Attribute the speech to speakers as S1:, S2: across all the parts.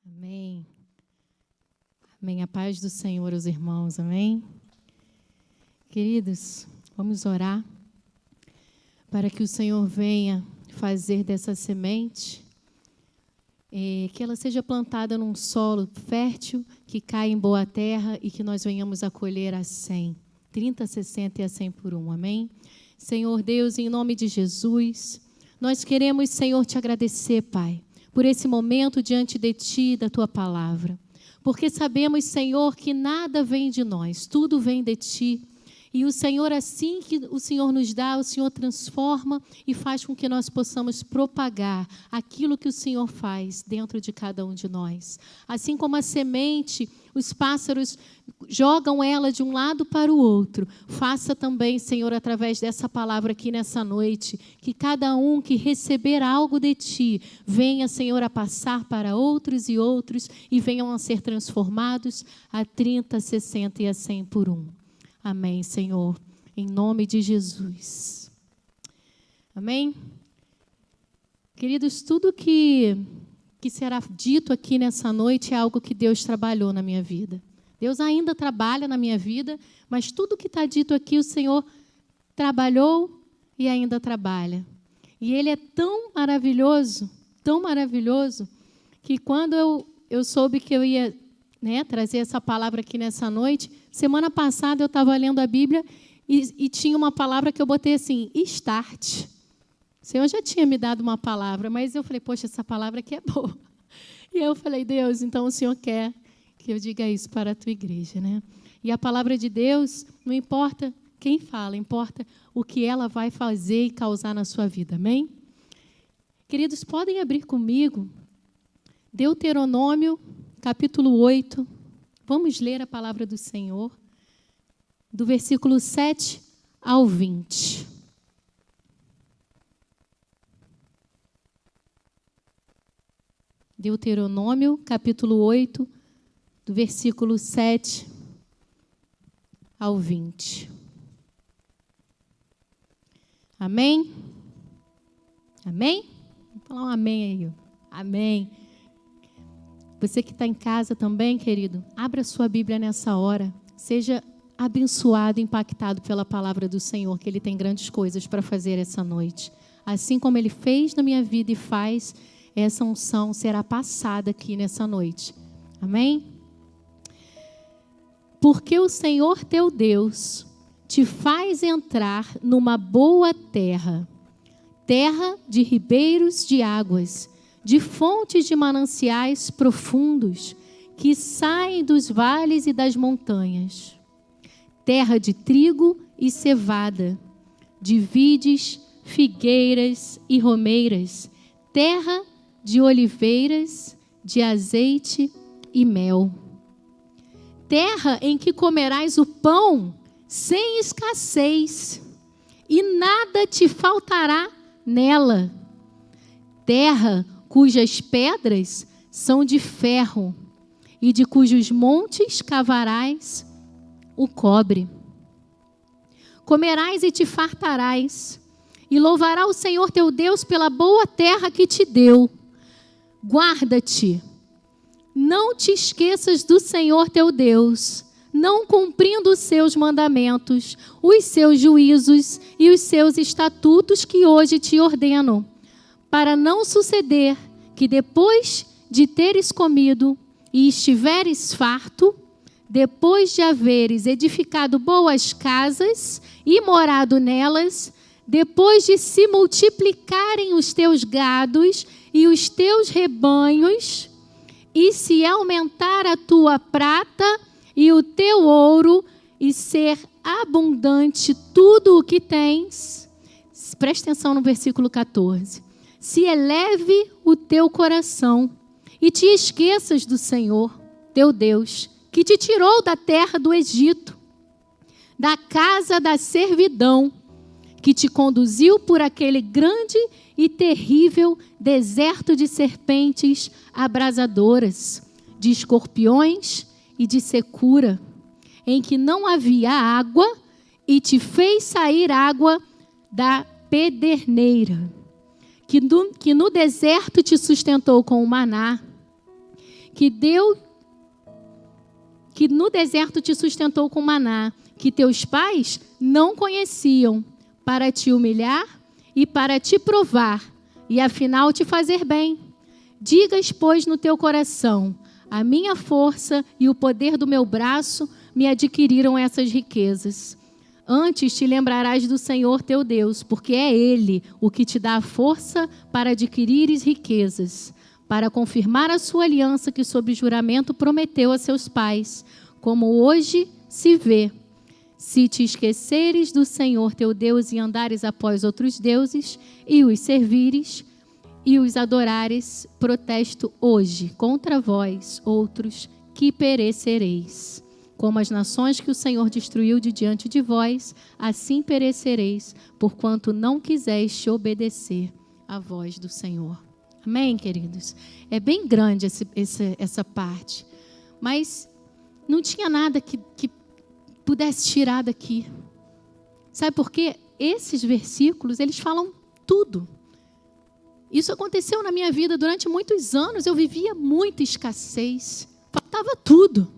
S1: Amém. Amém. A paz do Senhor, os irmãos. Amém. Queridos, vamos orar para que o Senhor venha fazer dessa semente, que ela seja plantada num solo fértil, que caia em boa terra e que nós venhamos a colher a 100, 30, 60 e a 100 por um. Amém? Senhor Deus, em nome de Jesus, nós queremos, Senhor, te agradecer, Pai, por esse momento diante de Ti, da Tua palavra. Porque sabemos, Senhor, que nada vem de nós, tudo vem de Ti. E o Senhor, assim que o Senhor nos dá, o Senhor transforma e faz com que nós possamos propagar aquilo que o Senhor faz dentro de cada um de nós. Assim como a semente, os pássaros jogam ela de um lado para o outro, faça também, Senhor, através dessa palavra aqui nessa noite, que cada um que receber algo de Ti, venha, Senhor, a passar para outros e venham a ser transformados a 30, 60 e a 100 por um. Amém, Senhor, em nome de Jesus. Amém? Queridos, tudo que será dito aqui nessa noite é algo que Deus trabalhou na minha vida. Deus ainda trabalha na minha vida, mas tudo que está dito aqui o Senhor trabalhou e ainda trabalha. E Ele é tão maravilhoso, que quando eu soube que eu ia trazer essa palavra aqui nessa noite, semana passada eu estava lendo a Bíblia e tinha uma palavra que eu botei assim, start. O Senhor já tinha me dado uma palavra, mas eu falei, poxa, essa palavra aqui é boa. E aí eu falei, Deus, então o Senhor quer que eu diga isso para a tua igreja, né? E a palavra de Deus, não importa quem fala, importa o que ela vai fazer e causar na sua vida, amém? Queridos, podem abrir comigo Deuteronômio, capítulo 8, vamos ler a palavra do Senhor, do versículo 7 ao 20. Deuteronômio, capítulo 8, do versículo 7 ao 20. Amém? Amém? Vamos falar um amém aí. Amém. Você que está em casa também, querido, abra sua Bíblia nessa hora. Seja abençoado, impactado pela palavra do Senhor, que Ele tem grandes coisas para fazer essa noite. Assim como Ele fez na minha vida e faz, essa unção será passada aqui nessa noite. Amém? Porque o Senhor teu Deus te faz entrar numa boa terra, terra de ribeiros de águas, de fontes de mananciais profundos que saem dos vales e das montanhas, terra de trigo e cevada, de vides, figueiras e romeiras, terra de oliveiras, de azeite e mel, terra em que comerás o pão sem escassez e nada te faltará nela, terra cujas pedras são de ferro e de cujos montes cavarás o cobre. Comerás e te fartarás, e louvará o Senhor teu Deus pela boa terra que te deu. Guarda-te, não te esqueças do Senhor teu Deus, não cumprindo os seus mandamentos, os seus juízos e os seus estatutos que hoje te ordeno, para não suceder que depois de teres comido e estiveres farto, depois de haveres edificado boas casas e morado nelas, depois de se multiplicarem os teus gados e os teus rebanhos, e se aumentar a tua prata e o teu ouro, e ser abundante tudo o que tens, presta atenção no versículo 14, se eleve o teu coração e te esqueças do Senhor, teu Deus, que te tirou da terra do Egito, da casa da servidão, que te conduziu por aquele grande e terrível deserto de serpentes abrasadoras, de escorpiões e de secura, em que não havia água, e te fez sair água da pederneira, que no deserto te sustentou com o maná, que no deserto te sustentou com maná, que teus pais não conheciam, para te humilhar e para te provar, e afinal te fazer bem. Digas, pois, no teu coração: a minha força e o poder do meu braço me adquiriram essas riquezas. Antes te lembrarás do Senhor teu Deus, porque é Ele o que te dá a força para adquirires riquezas, para confirmar a sua aliança que sob juramento prometeu a seus pais, como hoje se vê. Se te esqueceres do Senhor teu Deus e andares após outros deuses, e os servires, e os adorares, protesto hoje contra vós, outros, que perecereis. Como as nações que o Senhor destruiu de diante de vós, assim perecereis, porquanto não quiseste obedecer à voz do Senhor. Amém, queridos? É bem grande essa parte, mas não tinha nada que pudesse tirar daqui. Sabe por quê? Esses versículos, eles falam tudo. Isso aconteceu na minha vida durante muitos anos. Eu vivia muita escassez. Faltava tudo.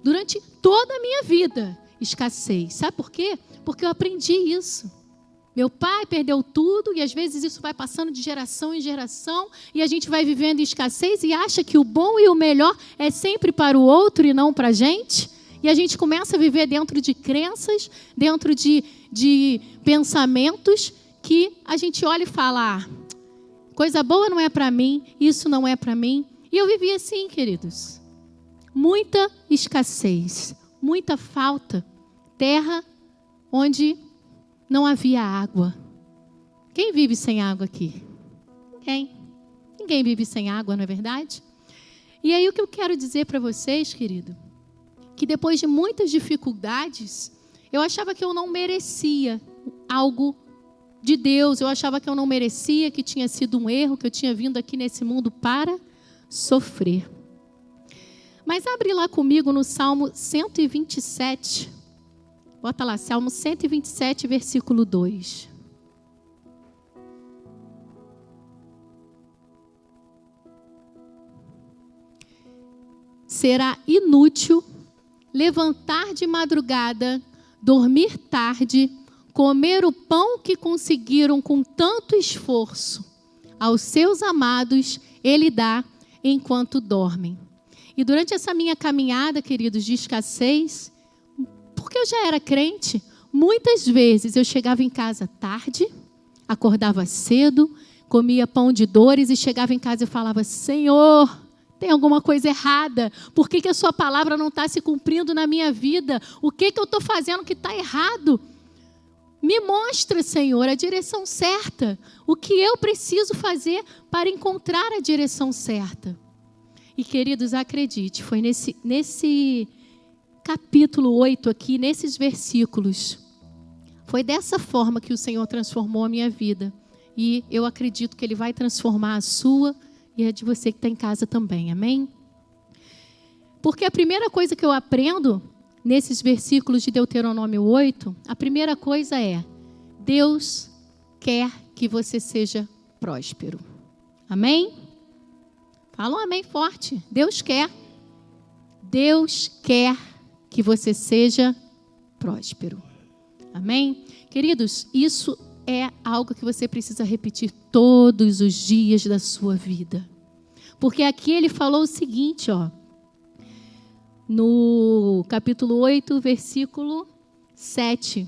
S1: Durante toda a minha vida, escassez. Sabe por quê? Porque eu aprendi isso. Meu pai perdeu tudo e às vezes isso vai passando de geração em geração e a gente vai vivendo em escassez e acha que o bom e o melhor é sempre para o outro e não para a gente. E a gente começa a viver dentro de crenças, dentro de pensamentos que a gente olha e fala: coisa boa não é para mim, isso não é para mim. E eu vivi assim, queridos. Muita escassez, muita falta. Terra onde não havia água. Quem vive sem água aqui? Ninguém. Ninguém vive sem água, não é verdade? E aí o que eu quero dizer para vocês, querido, que depois de muitas dificuldades, eu achava que eu não merecia algo de Deus. Eu achava que eu não merecia, que tinha sido um erro, que eu tinha vindo aqui nesse mundo para sofrer. Mas abre lá comigo no Salmo 127. Bota lá, Salmo 127, versículo 2. Será inútil levantar de madrugada, dormir tarde, comer o pão que conseguiram com tanto esforço. Aos seus amados ele dá enquanto dormem. E durante essa minha caminhada, queridos, de escassez, porque eu já era crente, muitas vezes eu chegava em casa tarde, acordava cedo, comia pão de dores e chegava em casa e falava: Senhor, tem alguma coisa errada? Por que a sua palavra não está se cumprindo na minha vida? O que eu estou fazendo que está errado? Me mostra, Senhor, a direção certa. O que eu preciso fazer para encontrar a direção certa? E, queridos, acredite, foi nesse capítulo 8 aqui, nesses versículos, foi dessa forma que o Senhor transformou a minha vida. E eu acredito que Ele vai transformar a sua e a de você que está em casa também, amém? Porque a primeira coisa que eu aprendo nesses versículos de Deuteronômio 8, a primeira coisa é: Deus quer que você seja próspero. Amém? Fala um amém forte. Deus quer. Deus quer que você seja próspero. Amém? Queridos, isso é algo que você precisa repetir todos os dias da sua vida. Porque aqui ele falou o seguinte, no capítulo 8, versículo 7.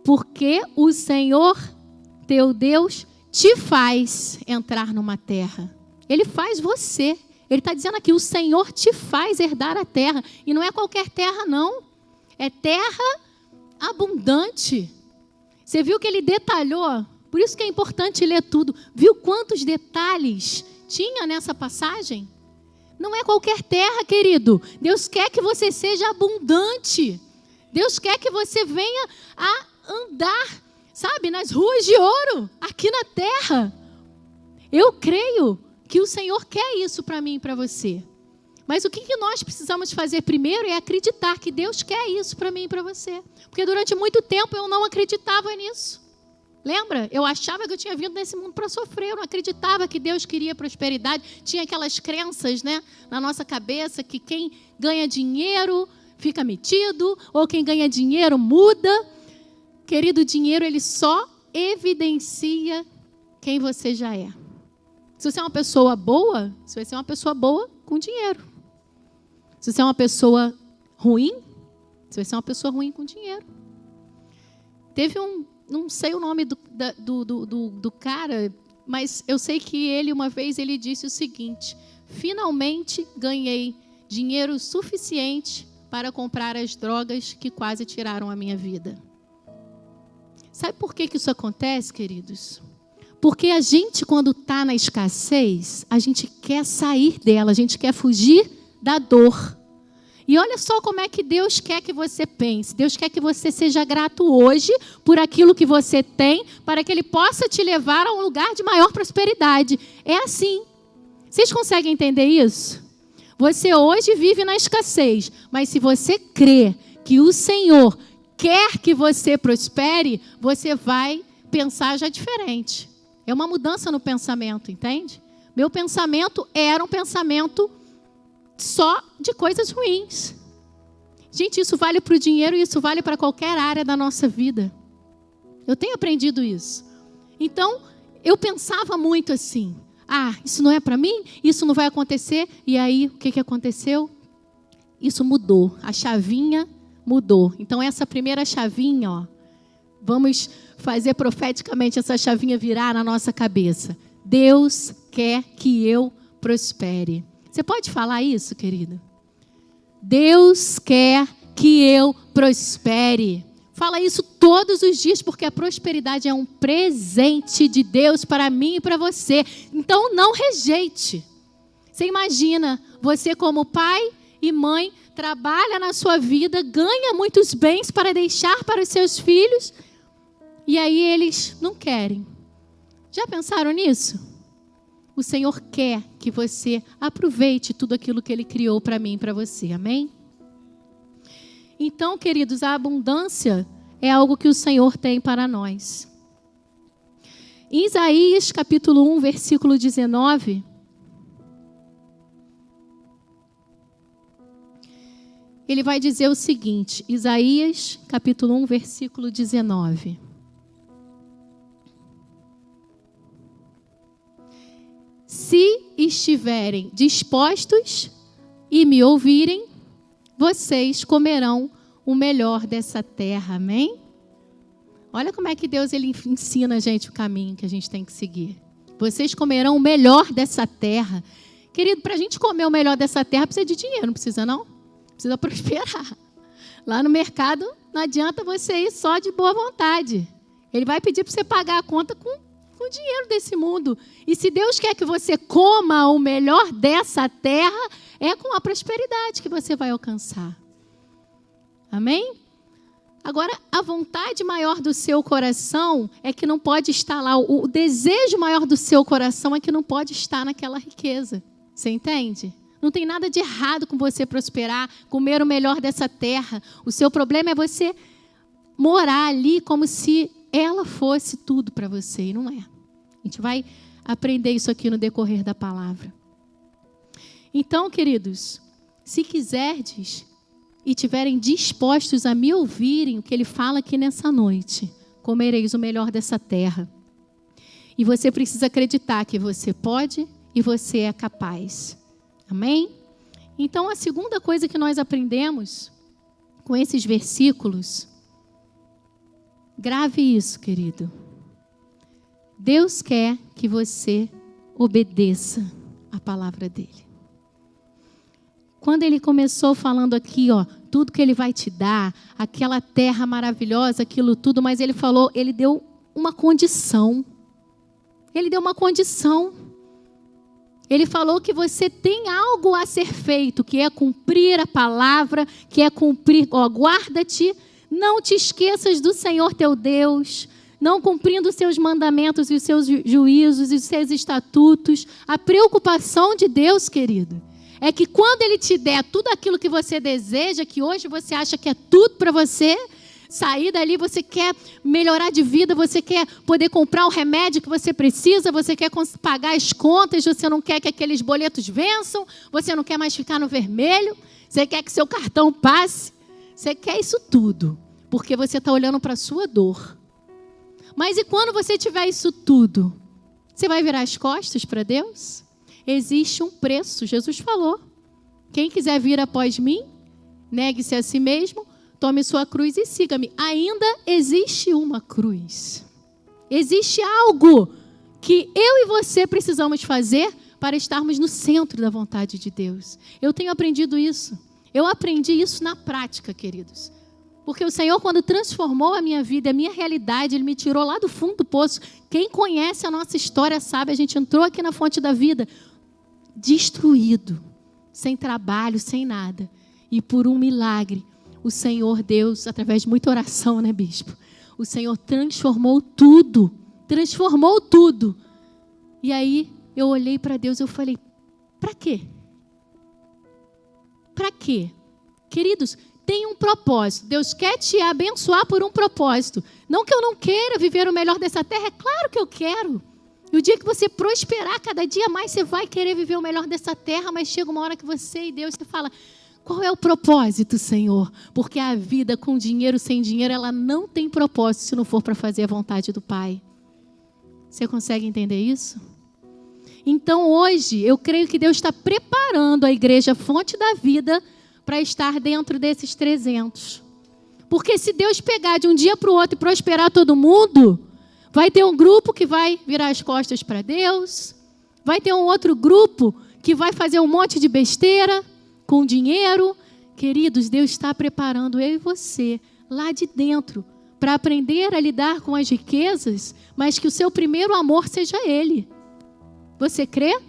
S1: Porque o Senhor, teu Deus, te faz entrar numa terra. Ele faz você. Ele está dizendo aqui, o Senhor te faz herdar a terra. E não é qualquer terra, não. É terra abundante. Você viu que ele detalhou? Por isso que é importante ler tudo. Viu quantos detalhes tinha nessa passagem? Não é qualquer terra, querido. Deus quer que você seja abundante. Deus quer que você venha a andar, sabe, nas ruas de ouro, aqui na terra. Eu creio que o Senhor quer isso para mim e para você. Mas o que nós precisamos fazer primeiro é acreditar que Deus quer isso para mim e para você. Porque durante muito tempo eu não acreditava nisso. Lembra? Eu achava que eu tinha vindo nesse mundo para sofrer. Eu não acreditava que Deus queria prosperidade. Tinha aquelas crenças, né, na nossa cabeça que quem ganha dinheiro fica metido, ou quem ganha dinheiro muda. Querido, o dinheiro ele só evidencia quem você já é. Se você é uma pessoa boa, você vai ser uma pessoa boa com dinheiro. Se você é uma pessoa ruim, você vai ser uma pessoa ruim com dinheiro. Teve não sei o nome do cara, mas eu sei que ele, uma vez, ele disse o seguinte: finalmente ganhei dinheiro suficiente para comprar as drogas que quase tiraram a minha vida. Sabe por que isso acontece, queridos? Porque a gente, quando está na escassez, a gente quer sair dela, a gente quer fugir da dor. E olha só como é que Deus quer que você pense. Deus quer que você seja grato hoje por aquilo que você tem, para que Ele possa te levar a um lugar de maior prosperidade. É assim. Vocês conseguem entender isso? Você hoje vive na escassez, mas se você crê que o Senhor quer que você prospere, você vai pensar já diferente. É uma mudança no pensamento, entende? Meu pensamento era um pensamento só de coisas ruins. Gente, isso vale para o dinheiro e isso vale para qualquer área da nossa vida. Eu tenho aprendido isso. Então, eu pensava muito assim: isso não é para mim, isso não vai acontecer. E aí, o que aconteceu? Isso mudou, a chavinha mudou. Então, essa primeira chavinha, vamos fazer profeticamente essa chavinha virar na nossa cabeça. Deus quer que eu prospere. Você pode falar isso, querido? Deus quer que eu prospere. Fala isso todos os dias, porque a prosperidade é um presente de Deus para mim e para você. Então, não rejeite. Você imagina, você como pai e mãe, trabalha na sua vida, ganha muitos bens para deixar para os seus filhos, e aí eles não querem. Já pensaram nisso? O Senhor quer que você aproveite tudo aquilo que Ele criou para mim e para você. Amém? Então, queridos, a abundância é algo que o Senhor tem para nós. Em Isaías, capítulo 1, versículo 19... ele vai dizer o seguinte, Isaías, capítulo 1, versículo 19. Se estiverem dispostos e me ouvirem, vocês comerão o melhor dessa terra, amém? Olha como é que Deus ele ensina a gente o caminho que a gente tem que seguir. Vocês comerão o melhor dessa terra. Querido, para a gente comer o melhor dessa terra, precisa de dinheiro, não precisa não? Precisa prosperar. Lá no mercado, não adianta você ir só de boa vontade. Ele vai pedir para você pagar a conta com o dinheiro desse mundo. E se Deus quer que você coma o melhor dessa terra, é com a prosperidade que você vai alcançar. Amém? Agora, a vontade maior do seu coração é que não pode estar lá. O desejo maior do seu coração é que não pode estar naquela riqueza. Você entende? Não tem nada de errado com você prosperar, comer o melhor dessa terra. O seu problema é você morar ali como se ela fosse tudo para você. E não é. A gente vai aprender isso aqui no decorrer da palavra. Então, queridos, se quiserdes e tiverem dispostos a me ouvirem o que ele fala aqui nessa noite, comereis o melhor dessa terra. E você precisa acreditar que você pode e você é capaz. Amém? Então, a segunda coisa que nós aprendemos com esses versículos, grave isso, querido. Deus quer que você obedeça a palavra dele. Quando ele começou falando aqui, tudo que ele vai te dar, aquela terra maravilhosa, aquilo tudo, mas ele falou, ele deu uma condição. Ele deu uma condição. Ele falou que você tem algo a ser feito, que é cumprir a palavra, que é cumprir, guarda-te, não te esqueças do Senhor teu Deus, não cumprindo os seus mandamentos e os seus juízos e os seus estatutos. A preocupação de Deus, querido, é que quando Ele te der tudo aquilo que você deseja, que hoje você acha que é tudo para você, sair dali, você quer melhorar de vida, você quer poder comprar o remédio que você precisa, você quer pagar as contas, você não quer que aqueles boletos vençam, você não quer mais ficar no vermelho, você quer que seu cartão passe, você quer isso tudo, porque você está olhando para a sua dor. Mas e quando você tiver isso tudo, você vai virar as costas para Deus? Existe um preço, Jesus falou. Quem quiser vir após mim, negue-se a si mesmo, tome sua cruz e siga-me. Ainda existe uma cruz. Existe algo que eu e você precisamos fazer para estarmos no centro da vontade de Deus. Eu tenho aprendido isso. Eu aprendi isso na prática, queridos. Porque o Senhor, quando transformou a minha vida, a minha realidade, Ele me tirou lá do fundo do poço. Quem conhece a nossa história sabe, a gente entrou aqui na fonte da vida, destruído, sem trabalho, sem nada. E por um milagre, o Senhor Deus, através de muita oração, né, bispo? O Senhor transformou tudo. Transformou tudo. E aí, eu olhei para Deus e eu falei, para quê? Para quê? Queridos, tem um propósito. Deus quer te abençoar por um propósito. Não que eu não queira viver o melhor dessa terra, é claro que eu quero. E o dia que você prosperar, cada dia mais você vai querer viver o melhor dessa terra, mas chega uma hora que você e Deus te fala, qual é o propósito, Senhor? Porque a vida com dinheiro, sem dinheiro, ela não tem propósito se não for para fazer a vontade do Pai. Você consegue entender isso? Então hoje, eu creio que Deus está preparando a igreja Fonte da Vida para estar dentro desses 300. Porque se Deus pegar de um dia para o outro e prosperar todo mundo, vai ter um grupo que vai virar as costas para Deus, vai ter um outro grupo que vai fazer um monte de besteira com dinheiro. Queridos, Deus está preparando eu e você lá de dentro para aprender a lidar com as riquezas, mas que o seu primeiro amor seja Ele. Você crê?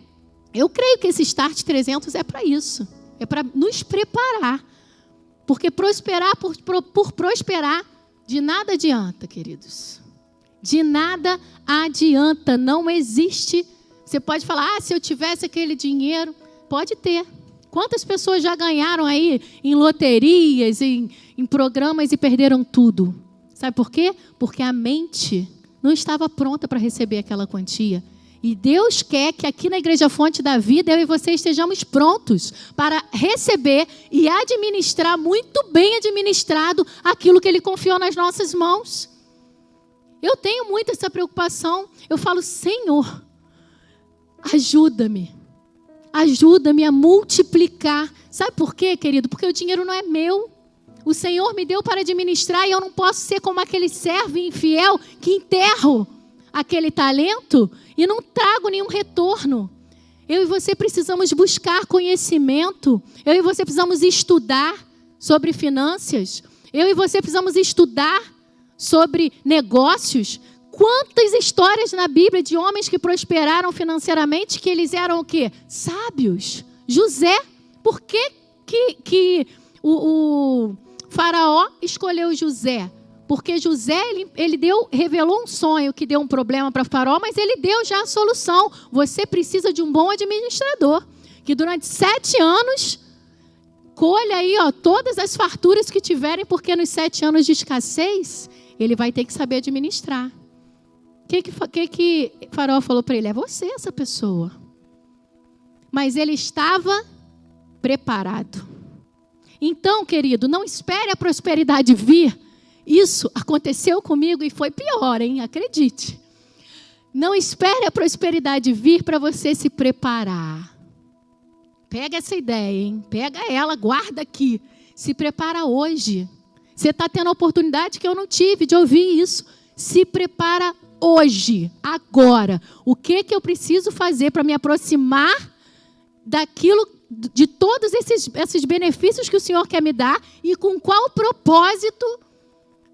S1: Eu creio que esse Start 300 é para isso. É para nos preparar. Porque prosperar por prosperar, de nada adianta, queridos. De nada adianta. Não existe. Você pode falar, se eu tivesse aquele dinheiro, pode ter. Quantas pessoas já ganharam aí em loterias, em programas e perderam tudo? Sabe por quê? Porque a mente não estava pronta para receber aquela quantia. E Deus quer que aqui na Igreja Fonte da Vida, eu e você estejamos prontos para receber e administrar muito bem administrado aquilo que Ele confiou nas nossas mãos. Eu tenho muito essa preocupação. Eu falo, Senhor, ajuda-me. Ajuda-me a multiplicar. Sabe por quê, querido? Porque o dinheiro não é meu. O Senhor me deu para administrar e eu não posso ser como aquele servo infiel que enterro aquele talento e não trago nenhum retorno. Eu e você precisamos buscar conhecimento. Eu e você precisamos estudar sobre finanças. Eu e você precisamos estudar sobre negócios. Quantas histórias na Bíblia de homens que prosperaram financeiramente, que eles eram o quê? Sábios. José, por que o faraó escolheu José? Porque José, ele revelou um sonho que deu um problema para faraó, mas ele deu já a solução. Você precisa de um bom administrador, que durante 7 anos, colha aí todas as farturas que tiverem, porque nos 7 anos de escassez, ele vai ter que saber administrar. O que faraó falou para ele? É você essa pessoa. Mas ele estava preparado. Então, querido, não espere a prosperidade vir. Isso aconteceu comigo e foi pior, hein? Acredite. Não espere a prosperidade vir para você se preparar. Pega essa ideia, hein? Pega ela, guarda aqui. Se prepara hoje. Você está tendo a oportunidade que eu não tive de ouvir isso. Se prepara hoje, agora. O que eu preciso fazer para me aproximar daquilo, de todos esses benefícios que o Senhor quer me dar e com qual propósito?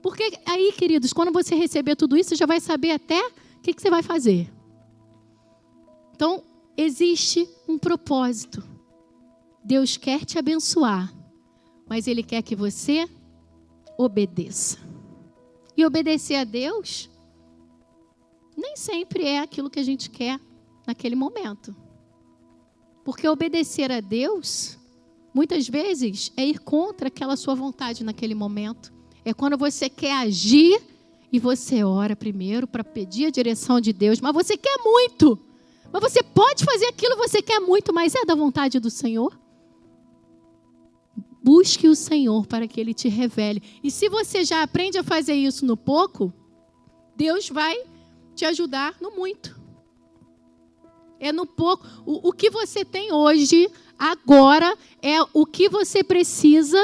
S1: Porque aí, queridos, quando você receber tudo isso, você já vai saber até o que você vai fazer. Então, existe um propósito. Deus quer te abençoar, mas Ele quer que você obedeça. E obedecer a Deus nem sempre é aquilo que a gente quer naquele momento. Porque obedecer a Deus, muitas vezes, é ir contra aquela sua vontade naquele momento. É quando você quer agir e você ora primeiro para pedir a direção de Deus. Mas você quer muito. Mas você pode fazer aquilo que você quer muito, mas é da vontade do Senhor? Busque o Senhor para que Ele te revele. E se você já aprende a fazer isso no pouco, Deus vai te ajudar no muito. É no pouco. O que você tem hoje, agora, é o que você precisa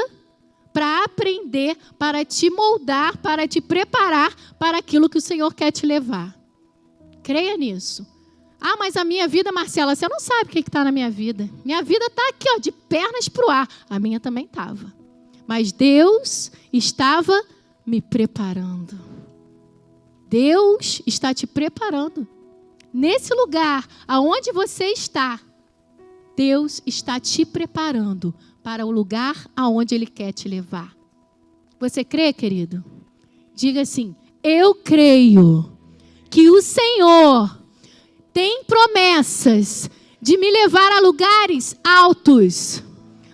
S1: para aprender, para te moldar, para te preparar para aquilo que o Senhor quer te levar. Creia nisso. Ah, mas a minha vida, Marcela, você não sabe o que está na minha vida. Minha vida está aqui, ó, de pernas para o ar. A minha também estava. Mas Deus estava me preparando. Deus está te preparando. Nesse lugar aonde você está, Deus está te preparando para o lugar aonde Ele quer te levar. Você crê, querido? Diga assim: eu creio que o Senhor tem promessas de me levar a lugares altos,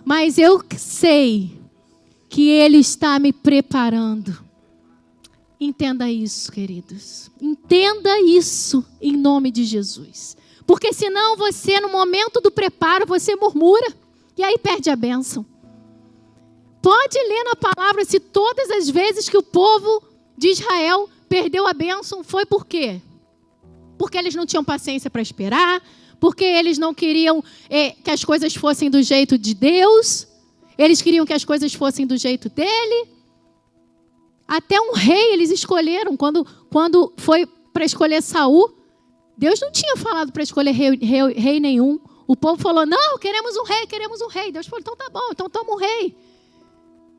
S1: mas eu sei que Ele está me preparando. Entenda isso, queridos. Entenda isso em nome de Jesus. Porque senão você, no momento do preparo, você murmura e aí perde a bênção. Pode ler na palavra se todas as vezes que o povo de Israel perdeu a bênção, foi por quê? Porque eles não tinham paciência para esperar, porque eles não queriam que as coisas fossem do jeito de Deus, eles queriam que as coisas fossem do jeito dele. Até um rei eles escolheram, quando foi para escolher Saul, Deus não tinha falado para escolher rei nenhum. O povo falou: não, queremos um rei, queremos um rei. Deus falou: então tá bom, então toma um rei.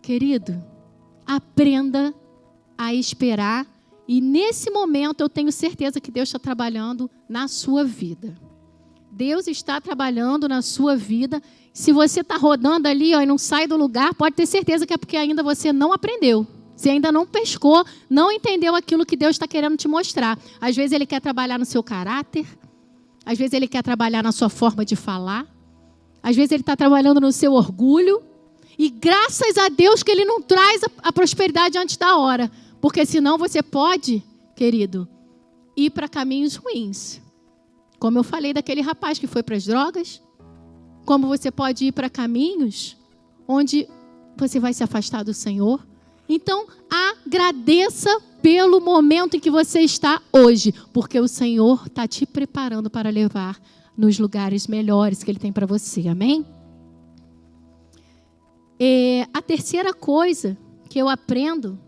S1: Querido, aprenda a esperar. E nesse momento eu tenho certeza que Deus está trabalhando na sua vida. Deus está trabalhando na sua vida. Se você está rodando ali, ó, e não sai do lugar, pode ter certeza que é porque ainda você não aprendeu. Você ainda não pescou, não entendeu aquilo que Deus está querendo te mostrar. Às vezes Ele quer trabalhar no seu caráter. Às vezes Ele quer trabalhar na sua forma de falar. Às vezes Ele está trabalhando no seu orgulho. E graças a Deus que Ele não traz a prosperidade antes da hora. Porque senão você pode, querido, ir para caminhos ruins. Como eu falei daquele rapaz que foi para as drogas. Como você pode ir para caminhos onde você vai se afastar do Senhor. Então, agradeça pelo momento em que você está hoje. Porque o Senhor está te preparando para levar nos lugares melhores que Ele tem para você. Amém? A terceira coisa que eu aprendo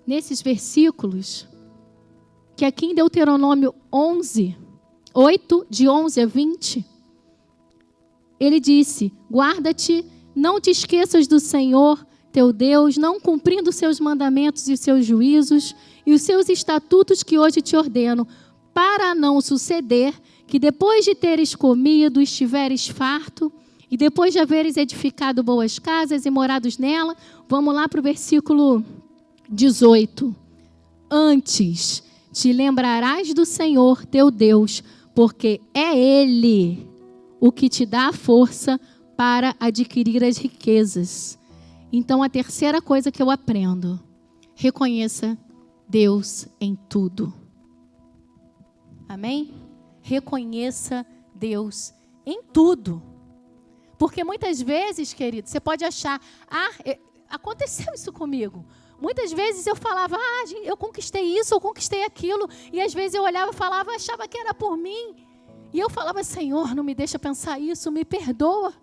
S1: nesses versículos, que aqui em Deuteronômio 11, 8, de 11 a 20, ele disse: guarda-te, não te esqueças do Senhor teu Deus, não cumprindo os seus mandamentos e os seus juízos e os seus estatutos que hoje te ordeno, para não suceder que depois de teres comido, estiveres farto, e depois de haveres edificado boas casas e morados nela. Vamos lá para o versículo 18. Antes te lembrarás do Senhor teu Deus, porque é Ele o que te dá a força para adquirir as riquezas. Então, a terceira coisa que eu aprendo: reconheça Deus em tudo. Amém? Reconheça Deus em tudo. Porque muitas vezes, querido, você pode achar: aconteceu isso comigo. Muitas vezes eu falava: eu conquistei isso, eu conquistei aquilo. E às vezes eu olhava e falava, achava que era por mim. E eu falava: Senhor, não me deixa pensar isso, me perdoa.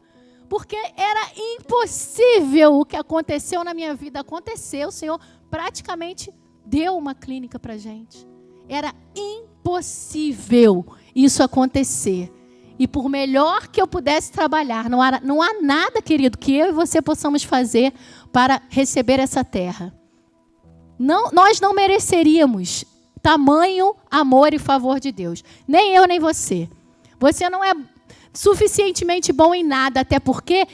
S1: Porque era impossível o que aconteceu na minha vida. Aconteceu, o Senhor praticamente deu uma clínica para a gente. Era impossível isso acontecer. E por melhor que eu pudesse trabalhar, não há nada, querido, que eu e você possamos fazer para receber essa terra. Nós não mereceríamos tamanho amor e favor de Deus. Nem eu, nem você. Você não é suficientemente bom em nada, até porque,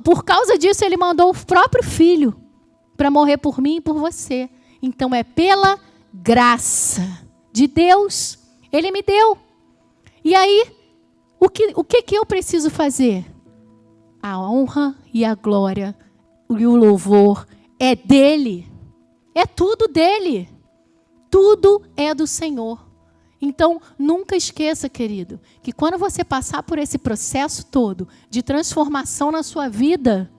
S1: por causa disso, Ele mandou o próprio Filho para morrer por mim e por você. Então, é pela graça de Deus. Ele me deu. E aí, o que eu preciso fazer? A honra e a glória e o louvor é dele. É tudo dele. Tudo é do Senhor. Então, nunca esqueça, querido, que quando você passar por esse processo todo de transformação na sua vida,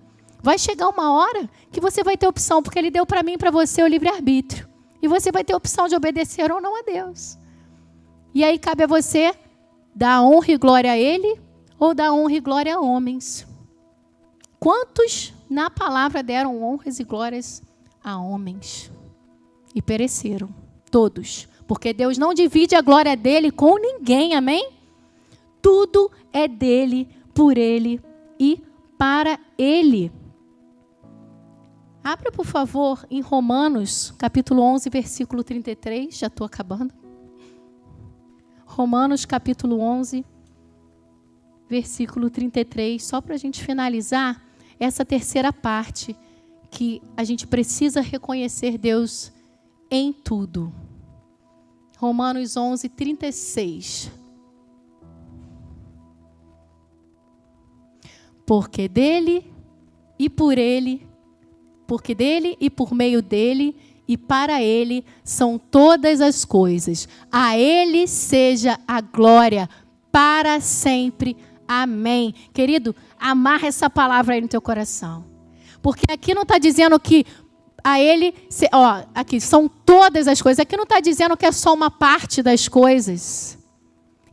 S1: vai chegar uma hora que você vai ter opção, porque Ele deu para mim e para você o livre-arbítrio. E você vai ter opção de obedecer ou não a Deus. E aí cabe a você dar honra e glória a Ele ou dar honra e glória a homens. Quantos na palavra deram honras e glórias a homens? E pereceram, todos. Porque Deus não divide a glória dele com ninguém, amém? Tudo é dele, por ele e para ele. Abra, por favor, em Romanos, capítulo 11, versículo 33. Já estou acabando. Romanos, capítulo 11, versículo 33. Só para a gente finalizar essa terceira parte, que a gente precisa reconhecer Deus em tudo. Romanos 11, 36. Porque dele e por meio dele e para ele são todas as coisas. A ele seja a glória para sempre. Amém. Querido, amarra essa palavra aí no teu coração. Porque aqui não está dizendo que a ele, aqui são todas as coisas. Aqui não está dizendo que é só uma parte das coisas.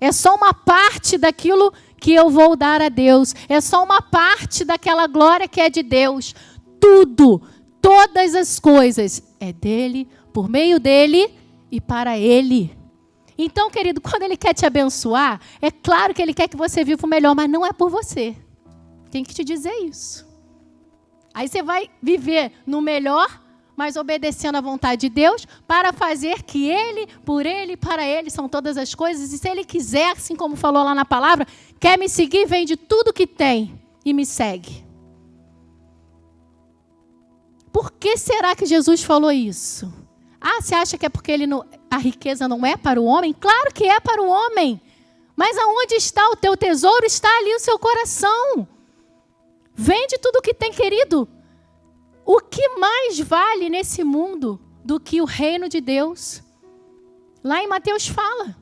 S1: É só uma parte daquilo que eu vou dar a Deus. É só uma parte daquela glória que é de Deus. Tudo, todas as coisas é dele, por meio dele e para ele. Então, querido, quando ele quer te abençoar, é claro que ele quer que você viva o melhor, mas não é por você. Tem que te dizer isso. Aí você vai viver no melhor, mas obedecendo à vontade de Deus, para fazer que Ele, por Ele, para Ele, são todas as coisas. E se Ele quiser, assim como falou lá na palavra, quer me seguir, vende tudo que tem e me segue. Por que será que Jesus falou isso? Ah, você acha que é porque a riqueza não é para o homem? Claro que é para o homem. Mas aonde está o teu tesouro? Está ali o seu coração. Vende tudo que tem, querido. O que mais vale nesse mundo do que o reino de Deus? Lá em Mateus fala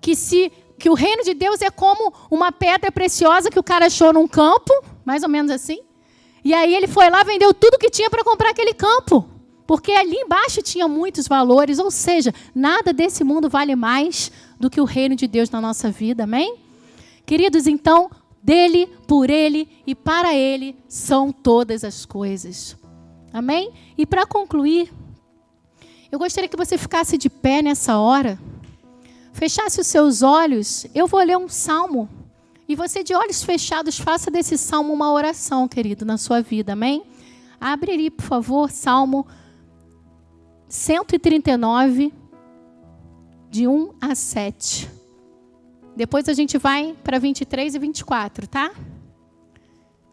S1: que o reino de Deus é como uma pedra preciosa que o cara achou num campo, mais ou menos assim. E aí ele foi lá, vendeu tudo que tinha para comprar aquele campo. Porque ali embaixo tinha muitos valores, ou seja, nada desse mundo vale mais do que o reino de Deus na nossa vida, amém? Queridos, então, dele, por ele e para ele são todas as coisas. Amém? E para concluir, eu gostaria que você ficasse de pé nessa hora, fechasse os seus olhos. Eu vou ler um salmo. E você, de olhos fechados, faça desse salmo uma oração, querido, na sua vida. Amém? Abre aí, por favor, Salmo 139, de 1 a 7. Depois a gente vai para 23 e 24, tá?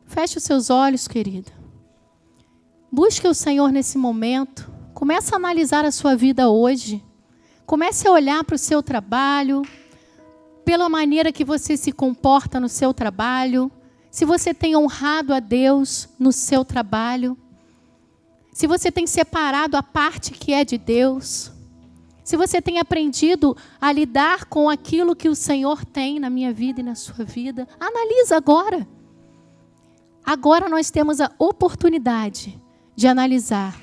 S1: Feche os seus olhos, querida. Busque o Senhor nesse momento. Comece a analisar a sua vida hoje. Comece a olhar para o seu trabalho, pela maneira que você se comporta no seu trabalho. Se você tem honrado a Deus no seu trabalho. Se você tem separado a parte que é de Deus. Se você tem aprendido a lidar com aquilo que o Senhor tem na minha vida e na sua vida, analisa agora. Agora nós temos a oportunidade de analisar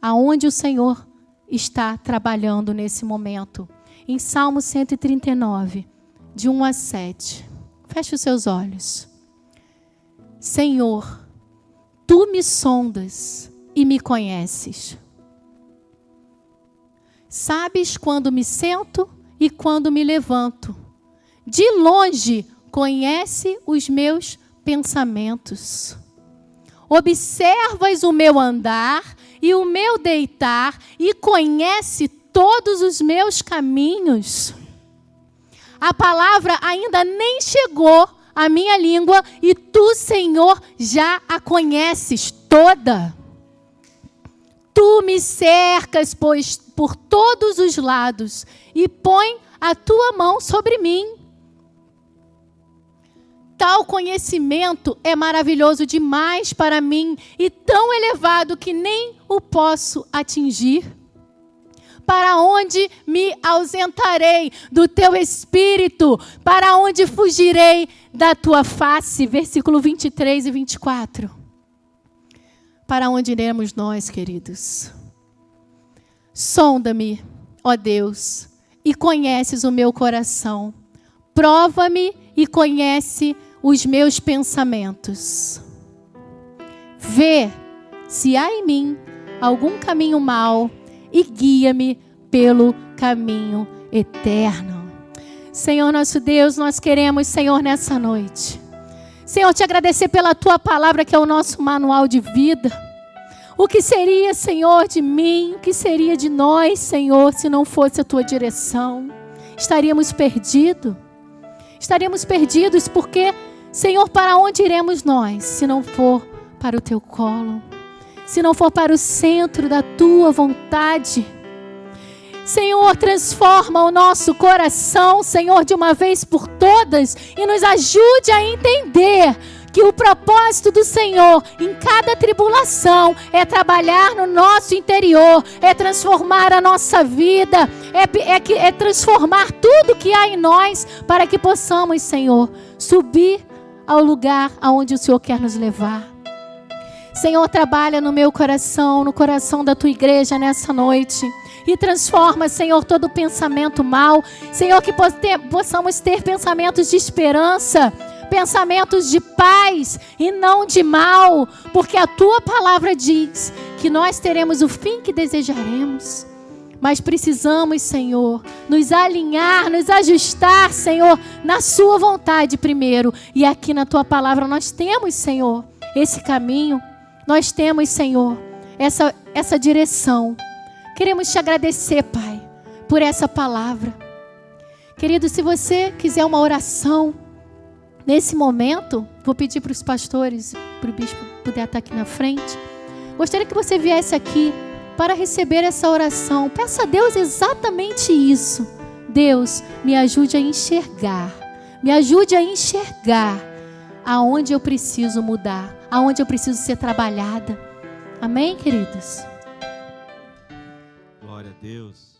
S1: aonde o Senhor está trabalhando nesse momento. Em Salmo 139, de 1 a 7. Feche os seus olhos. Senhor, Tu me sondas e me conheces. Sabes quando me sento e quando me levanto. De longe conhece os meus pensamentos. Observas o meu andar e o meu deitar e conhece todos os meus caminhos. A palavra ainda nem chegou à minha língua e Tu, Senhor, já a conheces toda. Tu me cercas, pois, por todos os lados e põe a Tua mão sobre mim. Tal conhecimento é maravilhoso demais para mim e tão elevado que nem o posso atingir. Para onde me ausentarei do teu espírito? Para onde fugirei da tua face? Versículo 23 e 24. Para onde iremos nós, queridos? Sonda-me, ó Deus, e conheces o meu coração. Prova-me e conhece os meus pensamentos. Vê se há em mim algum caminho mau e guia-me pelo caminho eterno. Senhor nosso Deus, nós queremos, Senhor, nessa noite, Senhor, te agradecer pela tua palavra, que é o nosso manual de vida. O que seria, Senhor, de mim, o que seria de nós, Senhor, se não fosse a tua direção? Estaríamos perdidos. Estaríamos perdidos porque, Senhor, para onde iremos nós, se não for para o teu colo? Se não for para o centro da tua vontade? Senhor, transforma o nosso coração, Senhor, de uma vez por todas, e nos ajude a entender que o propósito do Senhor em cada tribulação é trabalhar no nosso interior, é transformar a nossa vida, é transformar tudo que há em nós, para que possamos, Senhor, subir ao lugar aonde o Senhor quer nos levar. Senhor, trabalha no meu coração, no coração da tua igreja nessa noite. E transforma, Senhor, todo pensamento mau. Senhor, que possamos ter pensamentos de esperança, pensamentos de paz e não de mal. Porque a tua palavra diz que nós teremos o fim que desejaremos. Mas precisamos, Senhor, nos alinhar, nos ajustar, Senhor, na sua vontade primeiro. E aqui na tua palavra nós temos, Senhor, esse caminho. Nós temos, Senhor, essa direção. Queremos te agradecer, Pai, por essa palavra. Querido, se você quiser uma oração nesse momento, vou pedir para os pastores, para o bispo puder estar aqui na frente. Gostaria que você viesse aqui para receber essa oração. Peça a Deus exatamente isso. Deus, me ajude a enxergar. Me ajude a enxergar aonde eu preciso mudar, aonde eu preciso ser trabalhada. Amém, queridos?
S2: Glória a Deus.